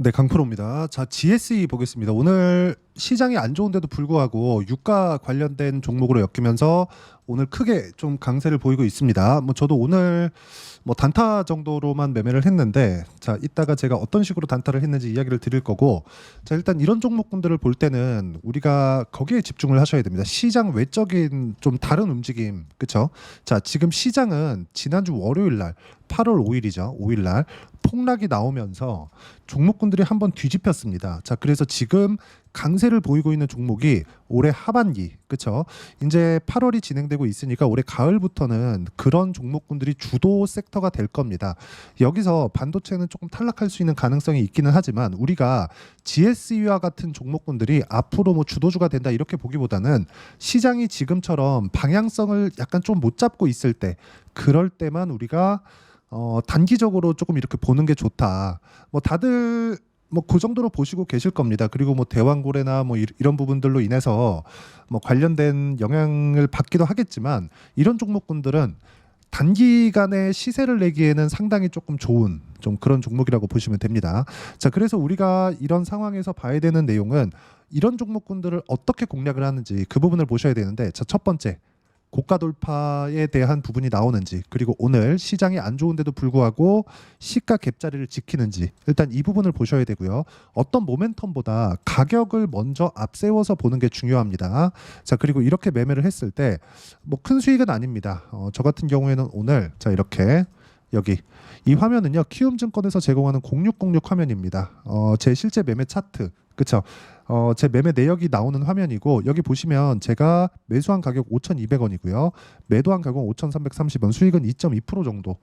네, 강프로입니다. 자, GSE 보겠습니다. 오늘 시장이 안 좋은데도 불구하고 유가 관련된 종목으로 엮이면서 오늘 크게 좀 강세를 보이고 있습니다. 뭐 저도 오늘 뭐 단타 정도로만 매매를 했는데, 자, 이따가 제가 어떤 식으로 단타를 했는지 이야기를 드릴 거고, 자, 일단 이런 종목군들을 볼 때는 우리가 거기에 집중을 하셔야 됩니다. 시장 외적인 좀 다른 움직임, 그렇죠? 자, 지금 시장은 지난주 월요일 날 8월 5일이죠. 5일 날 폭락이 나오면서 종목군들이 한번 뒤집혔습니다. 자, 그래서 지금 강세를 보이고 있는 종목이 올해 하반기, 그렇죠? 이제 8월이 진행되고 있으니까 올해 가을부터는 그런 종목군들이 주도 섹터가 될 겁니다. 여기서 반도체는 조금 탈락할 수 있는 가능성이 있기는 하지만 우리가 GSE와 같은 종목군들이 앞으로 뭐 주도주가 된다 이렇게 보기보다는 시장이 지금처럼 방향성을 약간 좀 못 잡고 있을 때, 그럴 때만 우리가 단기적으로 조금 이렇게 보는 게 좋다. 뭐 다들 뭐 그 정도로 보시고 계실 겁니다. 그리고 뭐 대왕고래나 뭐 이런 부분들로 인해서 뭐 관련된 영향을 받기도 하겠지만 이런 종목군들은 단기간에 시세를 내기에는 상당히 조금 좋은 좀 그런 종목이라고 보시면 됩니다. 자, 그래서 우리가 이런 상황에서 봐야 되는 내용은 이런 종목군들을 어떻게 공략을 하는지 그 부분을 보셔야 되는데, 자, 첫 번째 고가 돌파에 대한 부분이 나오는지, 그리고 오늘 시장이 안 좋은데도 불구하고 시가 갭자리를 지키는지, 일단 이 부분을 보셔야 되고요. 어떤 모멘텀보다 가격을 먼저 앞세워서 보는 게 중요합니다. 자, 그리고 이렇게 매매를 했을 때 뭐 큰 수익은 아닙니다. 저 같은 경우에는 오늘 자 이렇게 여기 이 화면은요, 키움증권에서 제공하는 0606 화면입니다. 제 실제 매매 차트, 그쵸? 제 매매 내역이 나오는 화면이고, 여기 보시면 제가 매수한 가격 5,200원이고요. 매도한 가격 5,330원, 수익은 2.2% 정도.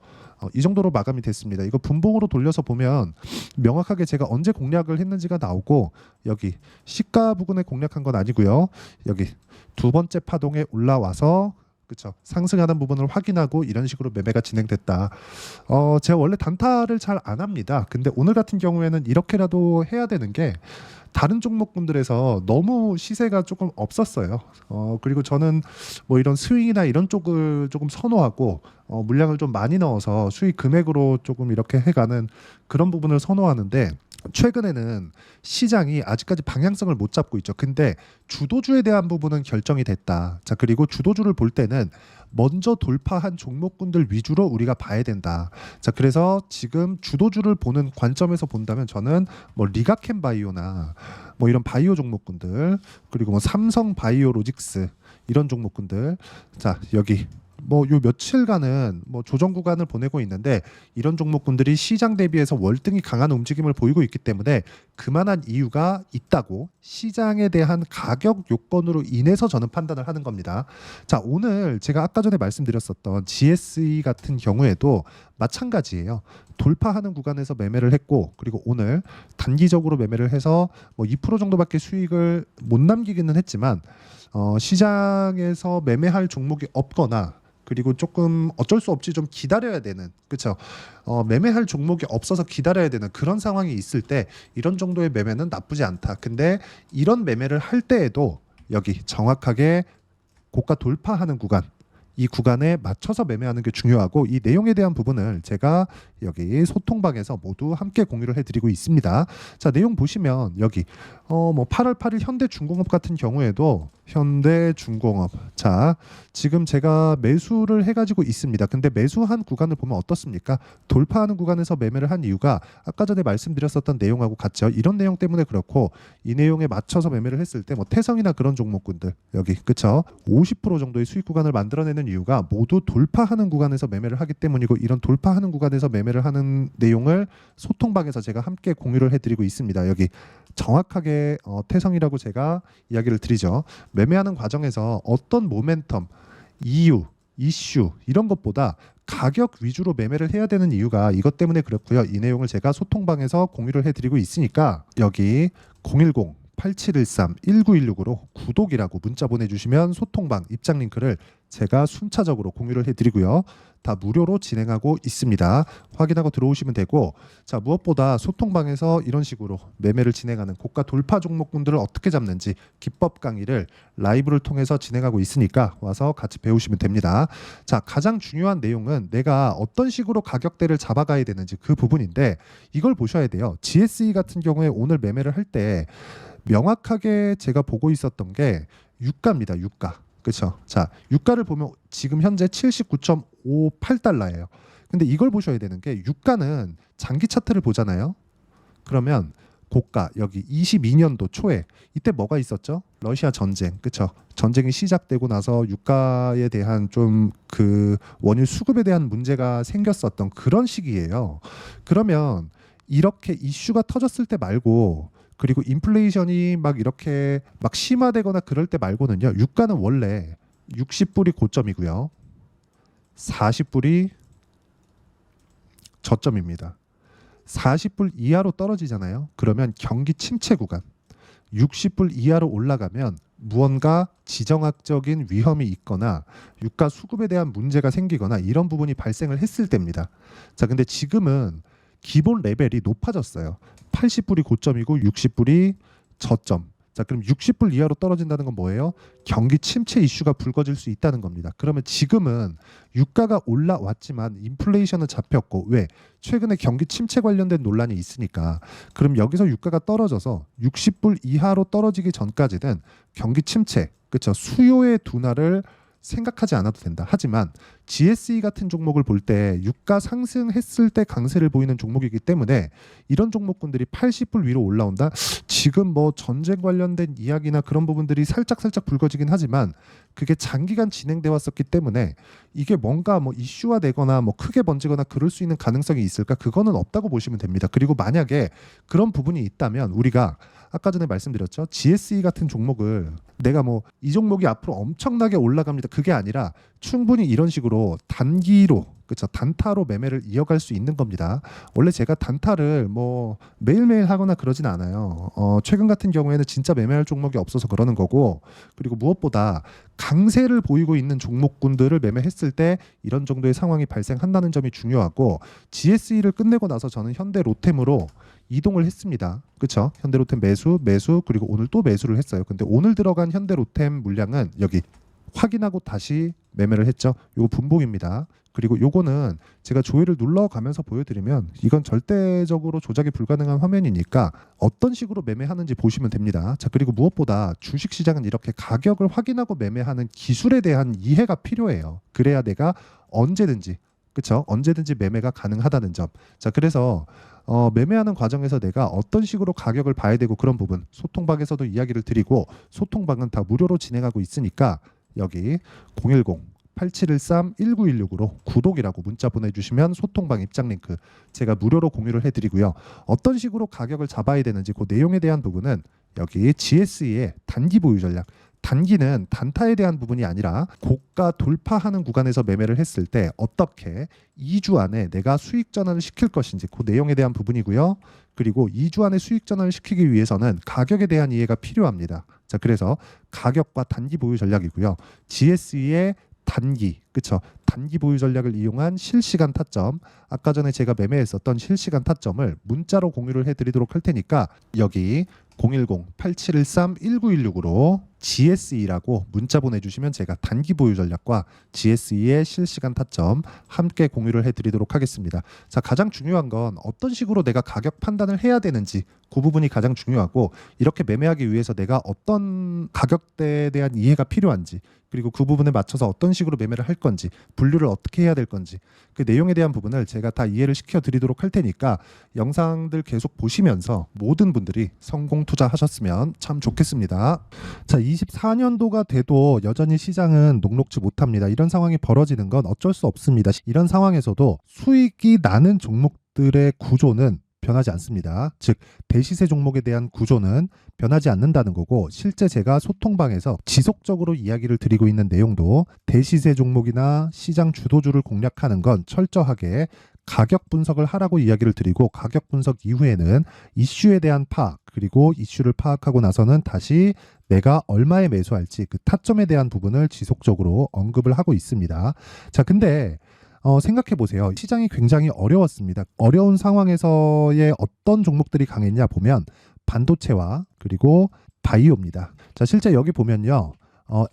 이 정도로 마감이 됐습니다. 이거 분봉으로 돌려서 보면 명확하게 제가 언제 공략을 했는지가 나오고, 여기 시가 부근에 공략한 건 아니고요. 여기 두 번째 파동에 올라와서 그렇죠. 상승하는 부분을 확인하고 이런 식으로 매매가 진행됐다. 제가 원래 단타를 잘 안 합니다. 근데 오늘 같은 경우에는 이렇게라도 해야 되는 게 다른 종목군들에서 너무 시세가 조금 없었어요. 그리고 저는 뭐 이런 스윙이나 이런 쪽을 조금 선호하고 물량을 좀 많이 넣어서 수익 금액으로 조금 이렇게 해가는 그런 부분을 선호하는데, 최근에는 시장이 아직까지 방향성을 못 잡고 있죠. 근데 주도주에 대한 부분은 결정이 됐다. 자, 그리고 주도주를 볼 때는 먼저 돌파한 종목군들 위주로 우리가 봐야 된다. 자, 그래서 지금 주도주를 보는 관점에서 본다면 저는 뭐 리가켄 바이오나 뭐 이런 바이오 종목군들, 그리고 뭐 삼성 바이오로직스 이런 종목군들, 자 여기 뭐 요 며칠간은 뭐 조정 구간을 보내고 있는데, 이런 종목군들이 시장 대비해서 월등히 강한 움직임을 보이고 있기 때문에 그만한 이유가 있다고 시장에 대한 가격 요건으로 인해서 저는 판단을 하는 겁니다. 자, 오늘 제가 아까 전에 말씀드렸었던 GSE 같은 경우에도 마찬가지예요. 돌파하는 구간에서 매매를 했고, 그리고 오늘 단기적으로 매매를 해서 뭐 2% 정도밖에 수익을 못 남기기는 했지만 시장에서 매매할 종목이 없거나, 그리고 조금 어쩔 수 없이 좀 기다려야 되는, 그렇죠? 매매할 종목이 없어서 기다려야 되는 그런 상황이 있을 때 이런 정도의 매매는 나쁘지 않다. 근데 이런 매매를 할 때에도 여기 정확하게 고가 돌파하는 구간, 이 구간에 맞춰서 매매하는 게 중요하고, 이 내용에 대한 부분을 제가 여기 소통방에서 모두 함께 공유를 해드리고 있습니다. 자, 내용 보시면 여기 뭐 8월 8일 현대중공업 같은 경우에도 현대중공업, 자 지금 제가 매수를 해가지고 있습니다. 근데 매수한 구간을 보면 어떻습니까? 돌파하는 구간에서 매매를 한 이유가 아까 전에 말씀드렸었던 내용하고 같죠. 이런 내용 때문에 그렇고, 이 내용에 맞춰서 매매를 했을 때 뭐 태성이나 그런 종목군들 여기 그쵸, 50% 정도의 수익 구간을 만들어내는 이유가 모두 돌파하는 구간에서 매매를 하기 때문이고, 이런 돌파하는 구간에서 매매를 하는 내용을 소통방에서 제가 함께 공유를 해드리고 있습니다. 여기 정확하게 태성이라고 제가 이야기를 드리죠. 매매하는 과정에서 어떤 모멘텀, 이유, 이슈 이런 것보다 가격 위주로 매매를 해야 되는 이유가 이것 때문에 그렇고요. 이 내용을 제가 소통방에서 공유를 해드리고 있으니까 여기 010-8713-1916으로 구독이라고 문자 보내주시면 소통방 입장 링크를 제가 순차적으로 공유를 해드리고요. 다 무료로 진행하고 있습니다. 확인하고 들어오시면 되고, 자, 무엇보다 소통방에서 이런 식으로 매매를 진행하는 고가 돌파 종목군들을 어떻게 잡는지 기법 강의를 라이브를 통해서 진행하고 있으니까 와서 같이 배우시면 됩니다. 자, 가장 중요한 내용은 내가 어떤 식으로 가격대를 잡아가야 되는지 그 부분인데, 이걸 보셔야 돼요. GSE 같은 경우에 오늘 매매를 할 때 명확하게 제가 보고 있었던 게 유가입니다. 유가. 그렇죠? 자, 유가를 보면 지금 현재 79.58달러예요. 근데 이걸 보셔야 되는 게 유가는 장기 차트를 보잖아요. 그러면 고가 여기 22년도 초에 이때 뭐가 있었죠? 러시아 전쟁. 그렇죠? 전쟁이 시작되고 나서 유가에 대한 좀 그 원유 수급에 대한 문제가 생겼었던 그런 시기예요. 그러면 이렇게 이슈가 터졌을 때 말고, 그리고 인플레이션이 막 이렇게 막 심화되거나 그럴 때 말고는요, 유가는 원래 60불이 고점이고요, 40불이 저점입니다. 40불 이하로 떨어지잖아요. 그러면 경기 침체 구간, 60불 이하로 올라가면 무언가 지정학적인 위험이 있거나 유가 수급에 대한 문제가 생기거나 이런 부분이 발생을 했을 때입니다. 자, 근데 지금은 기본 레벨이 높아졌어요. 80불이 고점이고 60불이 저점. 자, 그럼 60불 이하로 떨어진다는 건 뭐예요? 경기 침체 이슈가 불거질 수 있다는 겁니다. 그러면 지금은 유가가 올라왔지만 인플레이션은 잡혔고, 왜? 최근에 경기 침체 관련된 논란이 있으니까. 그럼 여기서 유가가 떨어져서 60불 이하로 떨어지기 전까지는 경기 침체, 그렇죠? 수요의 둔화를 생각하지 않아도 된다. 하지만 GSE 같은 종목을 볼 때 유가 상승했을 때 강세를 보이는 종목이기 때문에 이런 종목군들이 80불 위로 올라온다. 지금 뭐 전쟁 관련된 이야기나 그런 부분들이 살짝 불거지긴 하지만 그게 장기간 진행돼 왔었기 때문에 이게 뭔가 뭐 이슈화 되거나 뭐 크게 번지거나 그럴 수 있는 가능성이 있을까? 그거는 없다고 보시면 됩니다. 그리고 만약에 그런 부분이 있다면 우리가 아까 전에 말씀드렸죠. GSE 같은 종목을 내가 뭐 이 종목이 앞으로 엄청나게 올라갑니다. 그게 아니라 충분히 이런 식으로 단기로, 그렇죠, 단타로 매매를 이어갈 수 있는 겁니다. 원래 제가 단타를 뭐 매일매일 하거나 그러진 않아요. 최근 같은 경우에는 진짜 매매할 종목이 없어서 그러는 거고, 그리고 무엇보다 강세를 보이고 있는 종목군들을 매매했을 때 이런 정도의 상황이 발생한다는 점이 중요하고, GSE를 끝내고 나서 저는 현대 로템으로 이동을 했습니다. 그렇죠? 현대로템 매수, 그리고 오늘 또 매수를 했어요. 근데 오늘 들어간 현대로템 물량은 여기 확인하고 다시 매매를 했죠. 요거 분봉입니다. 그리고 요거는 제가 조회를 눌러가면서 보여드리면 이건 절대적으로 조작이 불가능한 화면이니까 어떤 식으로 매매하는지 보시면 됩니다. 자, 그리고 무엇보다 주식시장은 이렇게 가격을 확인하고 매매하는 기술에 대한 이해가 필요해요. 그래야 내가 언제든지, 그렇죠? 언제든지 매매가 가능하다는 점. 자, 그래서 매매하는 과정에서 내가 어떤 식으로 가격을 봐야 되고 그런 부분 소통방에서도 이야기를 드리고, 소통방은 다 무료로 진행하고 있으니까 여기 010-8713-1916으로 구독이라고 문자 보내주시면 소통방 입장 링크 제가 무료로 공유를 해드리고요. 어떤 식으로 가격을 잡아야 되는지 그 내용에 대한 부분은 여기 GSE의 단기 보유 전략, 단기는 단타에 대한 부분이 아니라 고가 돌파하는 구간에서 매매를 했을 때 어떻게 2주 안에 내가 수익 전환을 시킬 것인지 그 내용에 대한 부분이고요. 그리고 2주 안에 수익 전환을 시키기 위해서는 가격에 대한 이해가 필요합니다. 자, 그래서 가격과 단기 보유 전략이고요. GSE의 단기, 그쵸? 단기 보유 전략을 이용한 실시간 타점, 아까 전에 제가 매매했었던 실시간 타점을 문자로 공유를 해드리도록 할 테니까 여기 010-8713-1916으로 GSE라고 문자 보내주시면 제가 단기 보유 전략과 GSE의 실시간 타점 함께 공유를 해드리도록 하겠습니다. 자, 가장 중요한 건 어떤 식으로 내가 가격 판단을 해야 되는지 그 부분이 가장 중요하고, 이렇게 매매하기 위해서 내가 어떤 가격대에 대한 이해가 필요한지, 그리고 그 부분에 맞춰서 어떤 식으로 매매를 할 건지, 분류를 어떻게 해야 될 건지 그 내용에 대한 부분을 제가 다 이해를 시켜드리도록 할 테니까 영상들 계속 보시면서 모든 분들이 성공 투자하셨으면 참 좋겠습니다. 자, 24년도가 돼도 여전히 시장은 녹록지 못합니다. 이런 상황이 벌어지는 건 어쩔 수 없습니다. 이런 상황에서도 수익이 나는 종목들의 구조는 변하지 않습니다. 즉 대시세 종목에 대한 구조는 변하지 않는다는 거고, 실제 제가 소통방에서 지속적으로 이야기를 드리고 있는 내용도 대시세 종목이나 시장 주도주를 공략하는 건 철저하게 가격 분석을 하라고 이야기를 드리고, 가격 분석 이후에는 이슈에 대한 파악, 그리고 이슈를 파악하고 나서는 다시 내가 얼마에 매수할지 그 타점에 대한 부분을 지속적으로 언급을 하고 있습니다. 자, 근데 생각해 보세요. 시장이 굉장히 어려웠습니다. 어려운 상황에서의 어떤 종목들이 강했냐 보면 반도체와 그리고 바이오입니다. 자, 실제 여기 보면요.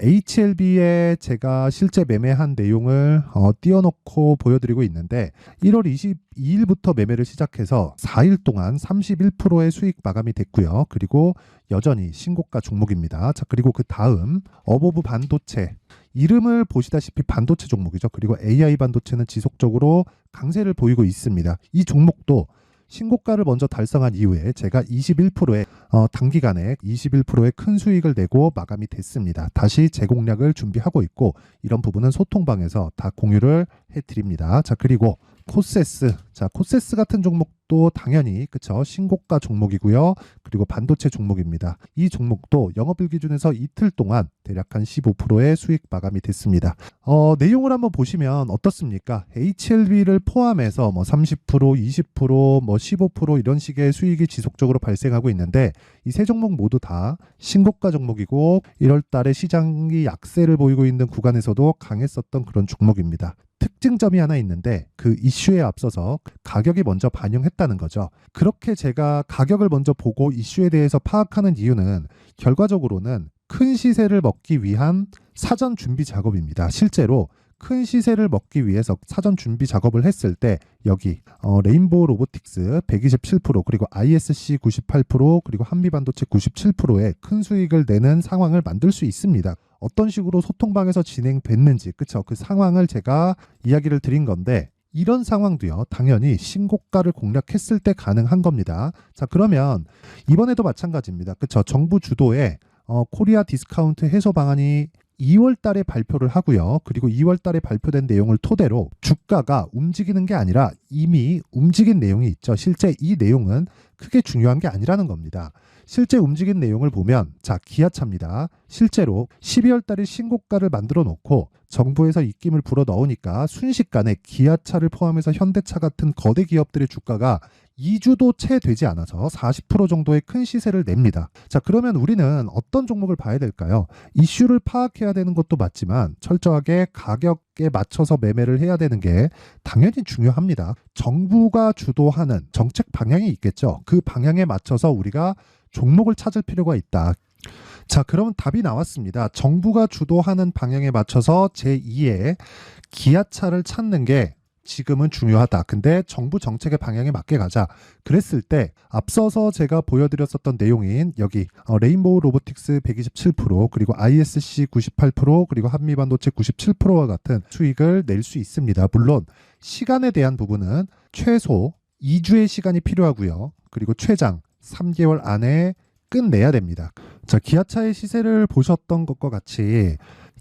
HLB에 제가 실제 매매한 내용을 띄워놓고 보여드리고 있는데 1월 22일부터 매매를 시작해서 4일 동안 31%의 수익 마감이 됐고요. 그리고 여전히 신고가 종목입니다. 자, 그리고 그 다음 어보브 반도체, 이름을 보시다시피 반도체 종목이죠. 그리고 AI 반도체는 지속적으로 강세를 보이고 있습니다. 이 종목도 신고가를 먼저 달성한 이후에 제가 21%의 단기간에 21%의 큰 수익을 내고 마감이 됐습니다. 다시 재공략을 준비하고 있고 이런 부분은 소통방에서 다 공유를 해드립니다. 자, 그리고 코세스, 자, 코세스 같은 종목도 당연히 그쵸, 신고가 종목이고요. 그리고 반도체 종목입니다. 이 종목도 영업일 기준에서 이틀 동안 대략 한 15%의 수익 마감이 됐습니다. 내용을 한번 보시면 어떻습니까? HLB를 포함해서 뭐 30%, 20%, 뭐 15% 이런 식의 수익이 지속적으로 발생하고 있는데 이 세 종목 모두 다 신고가 종목이고 1월 달에 시장이 약세를 보이고 있는 구간에서도 강했었던 그런 종목입니다. 특징점이 하나 있는데 그 이슈에 앞서서 가격이 먼저 반영했다는 거죠. 그렇게 제가 가격을 먼저 보고 이슈에 대해서 파악하는 이유는 결과적으로는 큰 시세를 먹기 위한 사전 준비 작업입니다. 실제로 큰 시세를 먹기 위해서 사전 준비 작업을 했을 때 여기 레인보우 로보틱스 127% 그리고 ISC 98% 그리고 한미반도체 97%의 큰 수익을 내는 상황을 만들 수 있습니다. 어떤 식으로 소통방에서 진행됐는지 그쵸, 그 상황을 제가 이야기를 드린 건데 이런 상황도요 당연히 신고가를 공략했을 때 가능한 겁니다. 자, 그러면 이번에도 마찬가지입니다. 그쵸, 정부 주도의 코리아 디스카운트 해소 방안이 2월 달에 발표를 하고요. 그리고 2월 달에 발표된 내용을 토대로 주가가 움직이는 게 아니라 이미 움직인 내용이 있죠. 실제 이 내용은 크게 중요한 게 아니라는 겁니다. 실제 움직인 내용을 보면 자, 기아차입니다. 실제로 12월 달에 신고가를 만들어 놓고 정부에서 입김을 불어 넣으니까 순식간에 기아차를 포함해서 현대차 같은 거대 기업들의 주가가 2주도 채 되지 않아서 40% 정도의 큰 시세를 냅니다. 자, 그러면 우리는 어떤 종목을 봐야 될까요? 이슈를 파악해야 되는 것도 맞지만 철저하게 가격에 맞춰서 매매를 해야 되는 게 당연히 중요합니다. 정부가 주도하는 정책 방향이 있겠죠. 그 방향에 맞춰서 우리가 종목을 찾을 필요가 있다. 자, 그러면 답이 나왔습니다. 정부가 주도하는 방향에 맞춰서 제2의 기아차를 찾는 게 지금은 중요하다. 근데 정부 정책의 방향에 맞게 가자. 그랬을 때 앞서서 제가 보여드렸었던 내용인 여기 레인보우 로보틱스 127% 그리고 ISC 98% 그리고 한미반도체 97%와 같은 수익을 낼 수 있습니다. 물론 시간에 대한 부분은 최소 2주의 시간이 필요하고요. 그리고 최장 3개월 안에 끝내야 됩니다. 자, 기아차의 시세를 보셨던 것과 같이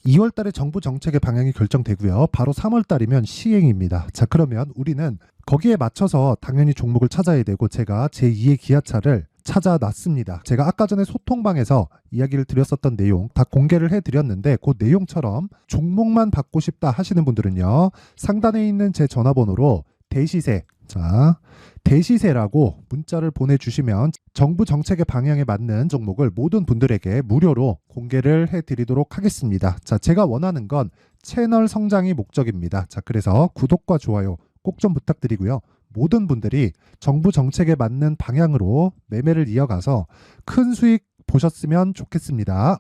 2월 달에 정부 정책의 방향이 결정되고요. 바로 3월 달이면 시행입니다. 자, 그러면 우리는 거기에 맞춰서 당연히 종목을 찾아야 되고 제가 제2의 기아차를 찾아놨습니다. 제가 아까 전에 소통방에서 이야기를 드렸었던 내용 다 공개를 해드렸는데 그 내용처럼 종목만 받고 싶다 하시는 분들은요. 상단에 있는 제 전화번호로 대시세, 자, 대시세라고 문자를 보내주시면 정부 정책의 방향에 맞는 종목을 모든 분들에게 무료로 공개를 해드리도록 하겠습니다. 자, 제가 원하는 건 채널 성장이 목적입니다. 자, 그래서 구독과 좋아요 꼭 좀 부탁드리고요. 모든 분들이 정부 정책에 맞는 방향으로 매매를 이어가서 큰 수익 보셨으면 좋겠습니다.